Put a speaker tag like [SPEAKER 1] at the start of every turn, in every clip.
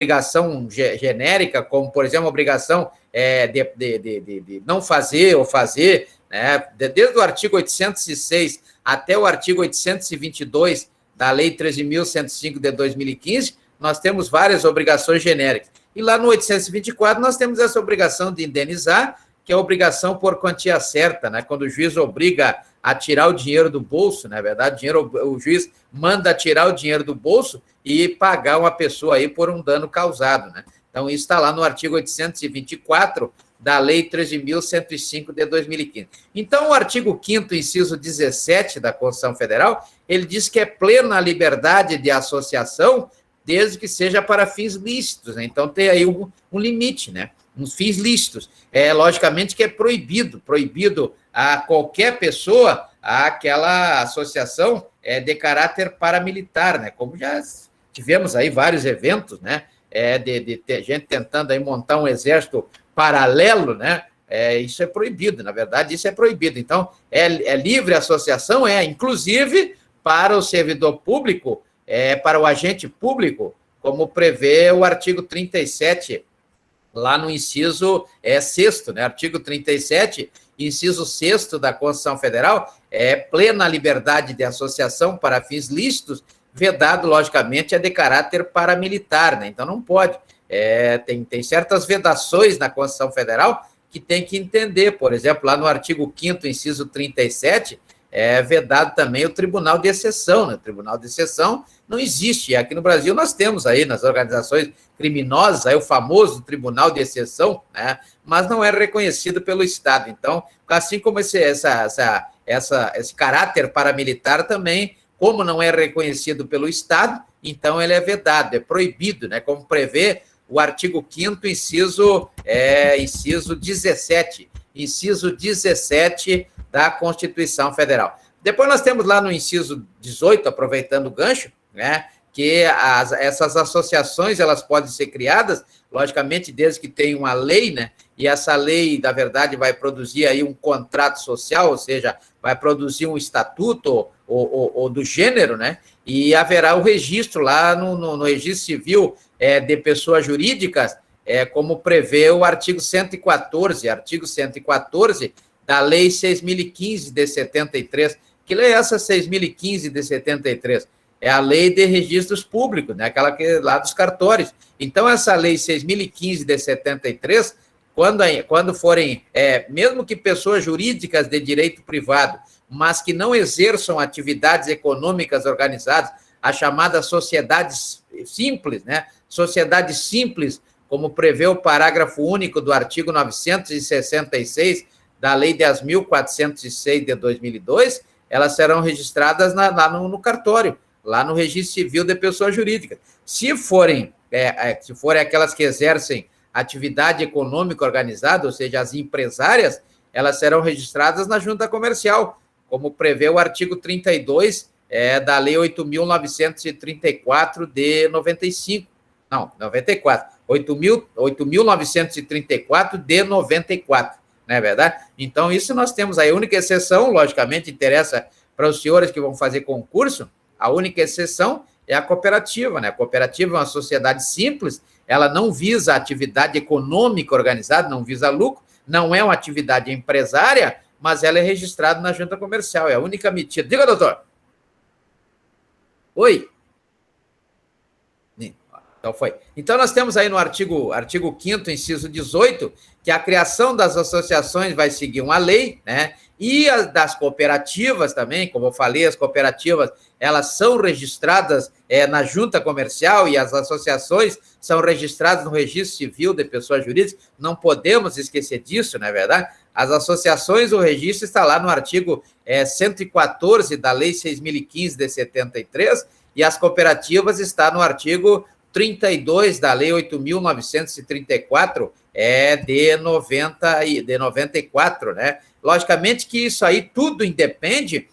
[SPEAKER 1] obrigação genérica, como, por exemplo, a obrigação de não fazer ou fazer, né? Desde o artigo 806 até o artigo 822 da Lei 13.105 de 2015, nós temos várias obrigações genéricas. E lá no 824 nós temos essa obrigação de indenizar, que é a obrigação por quantia certa, né? Quando o juiz obriga a tirar o dinheiro do bolso, na verdade, o juiz manda tirar o dinheiro do bolso e pagar uma pessoa aí por um dano causado, né? Então, isso está lá no artigo 824 da Lei 13.105 de 2015. Então, o artigo 5º, inciso 17 da Constituição Federal, ele diz que é plena liberdade de associação, desde que seja para fins lícitos, né? Então, tem aí um limite, né? Uns fins lícitos. Logicamente que é proibido a qualquer pessoa aquela associação de caráter paramilitar, né? Como já tivemos aí vários eventos, né? De ter gente tentando aí montar um exército paralelo, né? Isso é proibido, na verdade, isso é proibido. Então, livre associação, inclusive para o servidor público, para o agente público, como prevê o artigo 37, lá no inciso 6º, né? Artigo 37, inciso 6º da Constituição Federal, plena liberdade de associação para fins lícitos, vedado, logicamente, de caráter paramilitar, né? Então, não pode. Tem certas vedações na Constituição Federal que tem que entender. Por exemplo, lá no artigo 5º, inciso 37, vedado também o tribunal de exceção, né? O tribunal de exceção não existe. Aqui no Brasil nós temos aí nas organizações criminosas aí o famoso tribunal de exceção, né? Mas não é reconhecido pelo Estado. Então, assim como esse caráter paramilitar também, como não é reconhecido pelo Estado, então ele é vedado, é proibido, né? Como prevê o artigo 5º, inciso 17. Inciso 17 da Constituição Federal. Depois nós temos lá no inciso 18, aproveitando o gancho, né, que essas associações elas podem ser criadas, logicamente, desde que tenha uma lei, né, e essa lei, na verdade, vai produzir aí um contrato social, ou seja, vai produzir um estatuto ou do gênero, né, e haverá o registro lá no registro civil de pessoas jurídicas, como prevê o artigo 114, da Lei 6.015 de 73. Que lei é essa 6.015 de 73? É a Lei de Registros Públicos, né? Aquela que é lá dos cartórios. Então, essa Lei 6.015 de 73, quando forem, mesmo que pessoas jurídicas de direito privado, mas que não exerçam atividades econômicas organizadas, a chamada sociedades simples, né? Sociedades simples, como prevê o parágrafo único do artigo 966 da Lei 10.406 de 2002, elas serão registradas lá no cartório, lá no registro civil de pessoa jurídica. Se forem aquelas que exercem atividade econômica organizada, ou seja, as empresárias, elas serão registradas na junta comercial, como prevê o artigo 32 da Lei 8.934 de 95. Não, 94. 8.934 de 94. Não é verdade? Então, isso nós temos aí. A única exceção, logicamente, interessa para os senhores que vão fazer concurso, a única exceção é a cooperativa, né? A cooperativa é uma sociedade simples, ela não visa atividade econômica organizada, não visa lucro, não é uma atividade empresária, mas ela é registrada na junta comercial, é a única medida. Diga, doutor. Oi. Então, foi. Então, nós temos aí no artigo 5º, inciso 18, que a criação das associações vai seguir uma lei, né? E as das cooperativas também, como eu falei, as cooperativas, elas são registradas na junta comercial e as associações são registradas no registro civil de pessoas jurídicas. Não podemos esquecer disso, não é verdade? As associações, o registro está lá no artigo 114 da Lei 6.015 de 73, e as cooperativas está no artigo 32 da Lei 8.934 de 94, né? Logicamente que isso aí tudo independe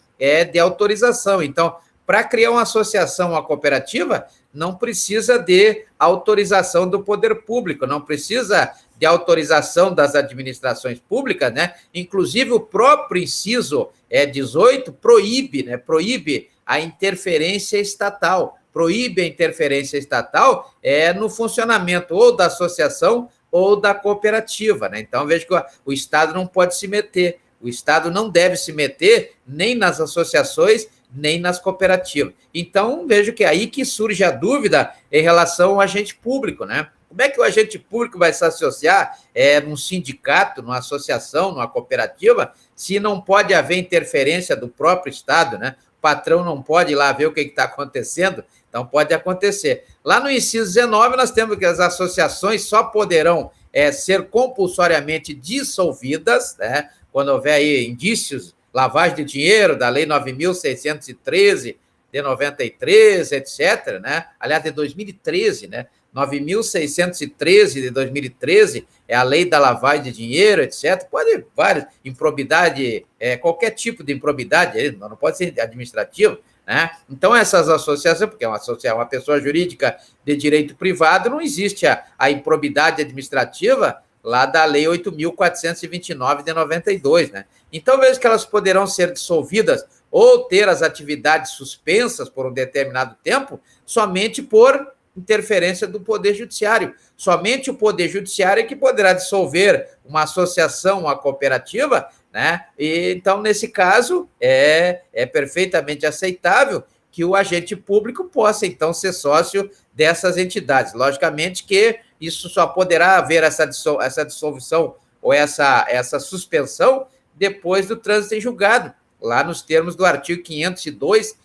[SPEAKER 1] de autorização. Então, para criar uma associação, uma cooperativa, não precisa de autorização do poder público, não precisa de autorização das administrações públicas, né? Inclusive, o próprio inciso 18 proíbe, né? Proíbe a interferência estatal, proíbe a interferência estatal no funcionamento ou da associação ou da cooperativa, né? Então, veja que o Estado não pode se meter, o Estado não deve se meter nem nas associações, nem nas cooperativas. Então, vejo que é aí que surge a dúvida em relação ao agente público, né? Como é que o agente público vai se associar num sindicato, numa associação, numa cooperativa, se não pode haver interferência do próprio Estado, né? O patrão não pode ir lá ver o que está acontecendo, então pode acontecer. Lá no inciso 19, nós temos que as associações só poderão ser compulsoriamente dissolvidas, né? Quando houver aí indícios, lavagem de dinheiro, da Lei 9.613 de 93, etc., né? Aliás, de 2013, né? 9.613 de 2013 é a lei da lavagem de dinheiro, etc. Pode várias, improbidade, qualquer tipo de improbidade, não pode ser administrativo, né? Então, essas associações, porque é uma pessoa jurídica de direito privado, não existe a improbidade administrativa lá da Lei 8.429 de 92, né? Então, vejo que elas poderão ser dissolvidas ou ter as atividades suspensas por um determinado tempo somente por interferência do Poder Judiciário. Somente o Poder Judiciário é que poderá dissolver uma associação, uma cooperativa, né? E, então, nesse caso, é perfeitamente aceitável que o agente público possa, então, ser sócio dessas entidades. Logicamente que isso só poderá haver essa dissolução ou essa suspensão depois do trânsito em julgado, lá nos termos do artigo 502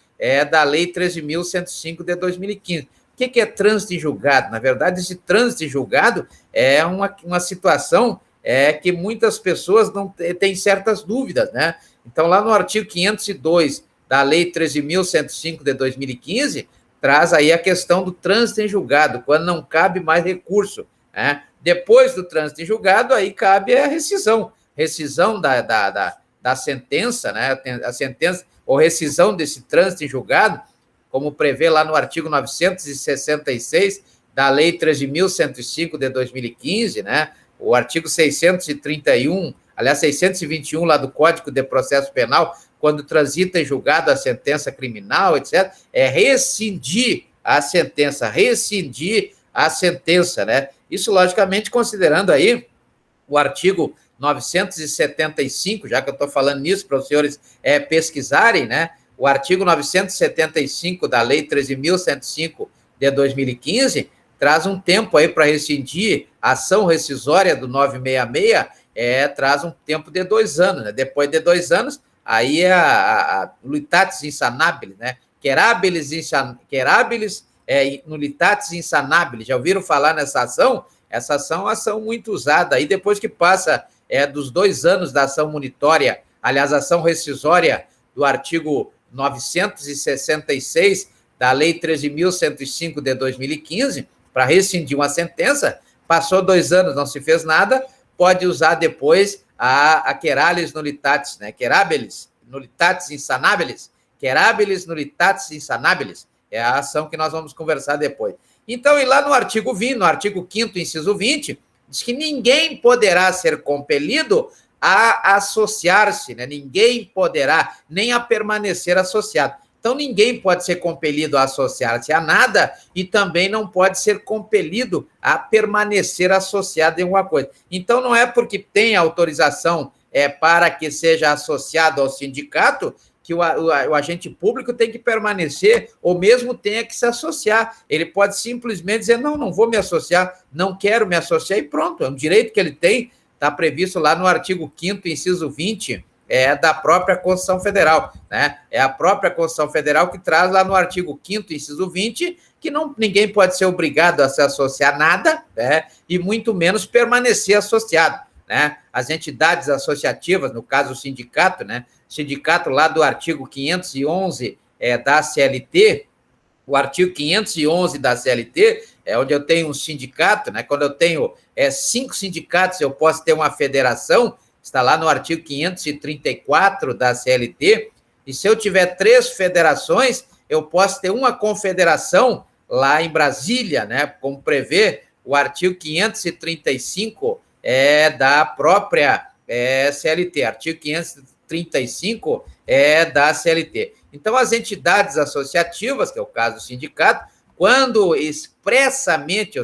[SPEAKER 1] da Lei 13.105 de 2015. O que é trânsito em julgado? Na verdade, esse trânsito em julgado é uma situação que muitas pessoas não têm certas dúvidas, né? Então, lá no artigo 502 da Lei 13.105 de 2015, traz aí a questão do trânsito em julgado, quando não cabe mais recurso, né? Depois do trânsito em julgado, aí cabe a rescisão da sentença, né? A sentença ou rescisão desse trânsito em julgado, como prevê lá no artigo 966 da Lei 13.105 de 2015, né? O artigo 631, aliás, 621 lá do Código de Processo Penal, quando transita em julgado a sentença criminal, etc., rescindir a sentença, né? Isso, logicamente, considerando aí o artigo 975, já que eu estou falando nisso para os senhores pesquisarem, né? O artigo 975 da Lei 13.105 de 2015 traz um tempo aí para rescindir a ação rescisória do 966, traz um tempo de 2 anos, né? Depois de 2 anos, aí é a nullitatis insanabilis, né? Querabilis nullitatis insanabilis. Já ouviram falar nessa ação? Essa ação é uma ação muito usada. Aí depois que passa dos 2 anos da ação munitória, aliás, a ação rescisória do artigo 966 da Lei 13.105 de 2015, para rescindir uma sentença, passou 2 anos, não se fez nada, pode usar depois a querabilis nullitatis, né? Querabilis nullitatis insanabilis, querabilis nullitatis insanabilis, é a ação que nós vamos conversar depois. Então, e lá no artigo 20, no artigo 5º, inciso 20, diz que ninguém poderá ser compelido a associar-se, né? Ninguém poderá nem a permanecer associado. Então, ninguém pode ser compelido a associar-se a nada e também não pode ser compelido a permanecer associado em alguma coisa. Então, não é porque tem autorização para que seja associado ao sindicato que o agente público tem que permanecer ou mesmo tenha que se associar. Ele pode simplesmente dizer, não vou me associar, não quero me associar e pronto, é um direito que ele tem, está previsto lá no artigo 5º, inciso 20, da própria Constituição Federal, né? É a própria Constituição Federal que traz lá no artigo 5º, inciso 20, que ninguém pode ser obrigado a se associar a nada, né? E muito menos permanecer associado, né? As entidades associativas, no caso o sindicato, né? Sindicato lá do artigo 511 da CLT, o artigo 511 da CLT, onde eu tenho um sindicato, né? Quando eu tenho 5 sindicatos, eu posso ter uma federação, está lá no artigo 534 da CLT, e se eu tiver 3 federações, eu posso ter uma confederação lá em Brasília, né? Como prevê o artigo 535 da própria CLT, artigo 535 da CLT. Então, as entidades associativas, que é o caso do sindicato, quando expressamente,